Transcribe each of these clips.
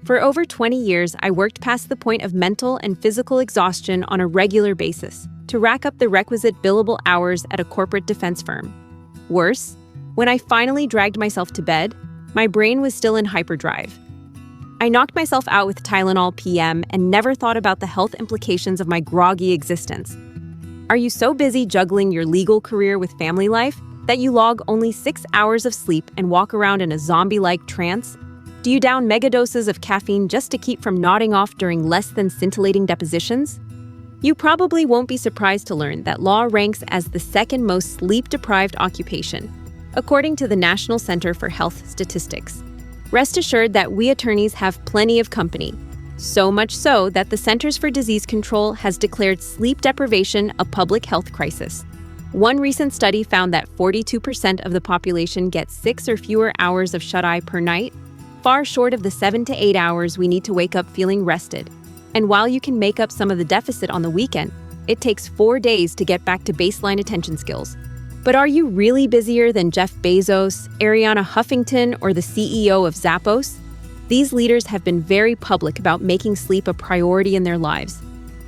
For over 20 years, I worked past the point of mental and physical exhaustion on a regular basis to rack up the requisite billable hours at a corporate defense firm. Worse, when I finally dragged myself to bed, my brain was still in hyperdrive. I knocked myself out with Tylenol PM and never thought about the health implications of my groggy existence. Are you so busy juggling your legal career with family life that you log only 6 hours of sleep and walk around in a zombie-like trance? Do you down megadoses of caffeine just to keep from nodding off during less than scintillating depositions? You probably won't be surprised to learn that law ranks as the second most sleep-deprived occupation, according to the National Center for Health Statistics. Rest assured that we attorneys have plenty of company, so much so that the Centers for Disease Control has declared sleep deprivation a public health crisis. One recent study found that 42% of the population gets 6 or fewer hours of shut-eye per night, far short of the 7 to 8 hours we need to wake up feeling rested. And while you can make up some of the deficit on the weekend, it takes 4 days to get back to baseline attention skills. But are you really busier than Jeff Bezos, Ariana Huffington, or the CEO of Zappos? These leaders have been very public about making sleep a priority in their lives.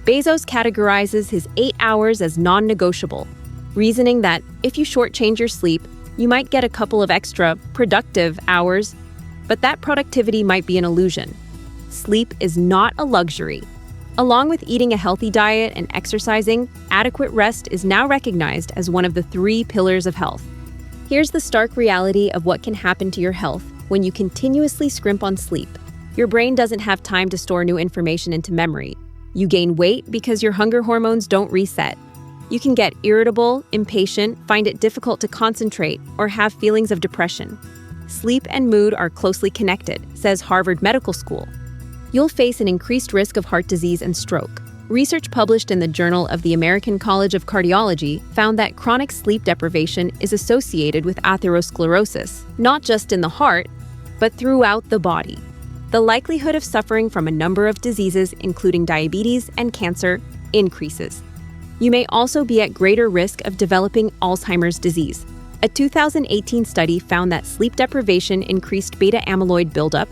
Bezos categorizes his 8 hours as non-negotiable, reasoning that if you shortchange your sleep, you might get a couple of extra productive hours, but that productivity might be an illusion. Sleep is not a luxury. Along with eating a healthy diet and exercising, adequate rest is now recognized as one of the 3 pillars of health. Here's the stark reality of what can happen to your health when you continuously scrimp on sleep. Your brain doesn't have time to store new information into memory. You gain weight because your hunger hormones don't reset. You can get irritable, impatient, find it difficult to concentrate, or have feelings of depression. Sleep and mood are closely connected, says Harvard Medical School. You'll face an increased risk of heart disease and stroke. Research published in the Journal of the American College of Cardiology found that chronic sleep deprivation is associated with atherosclerosis, not just in the heart, but throughout the body. The likelihood of suffering from a number of diseases, including diabetes and cancer, increases. You may also be at greater risk of developing Alzheimer's disease. A 2018 study found that sleep deprivation increased beta amyloid buildup,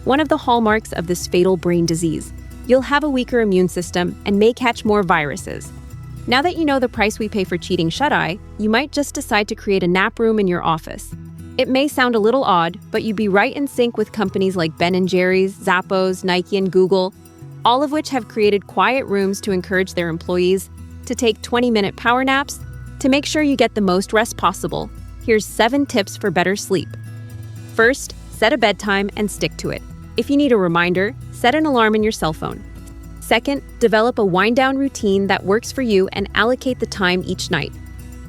one of the hallmarks of this fatal brain disease. You'll have a weaker immune system and may catch more viruses. Now that you know the price we pay for cheating shut-eye, you might just decide to create a nap room in your office. It may sound a little odd, but you'd be right in sync with companies like Ben & Jerry's, Zappos, Nike, and Google, all of which have created quiet rooms to encourage their employees to take 20-minute power naps. To make sure you get the most rest possible, here's 7 tips for better sleep. First, set a bedtime and stick to it. If you need a reminder, set an alarm in your cell phone. Second, develop a wind-down routine that works for you and allocate the time each night.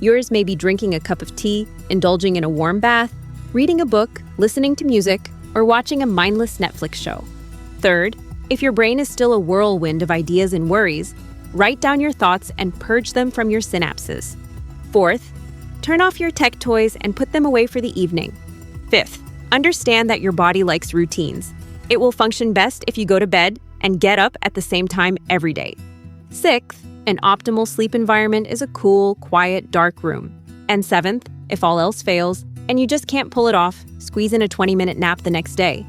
Yours may be drinking a cup of tea, indulging in a warm bath, reading a book, listening to music, or watching a mindless Netflix show. Third, if your brain is still a whirlwind of ideas and worries, write down your thoughts and purge them from your synapses. Fourth, turn off your tech toys and put them away for the evening. Fifth, understand that your body likes routines. It will function best if you go to bed and get up at the same time every day. Sixth, an optimal sleep environment is a cool, quiet, dark room. And seventh, if all else fails, and you just can't pull it off, squeeze in a 20-minute nap the next day.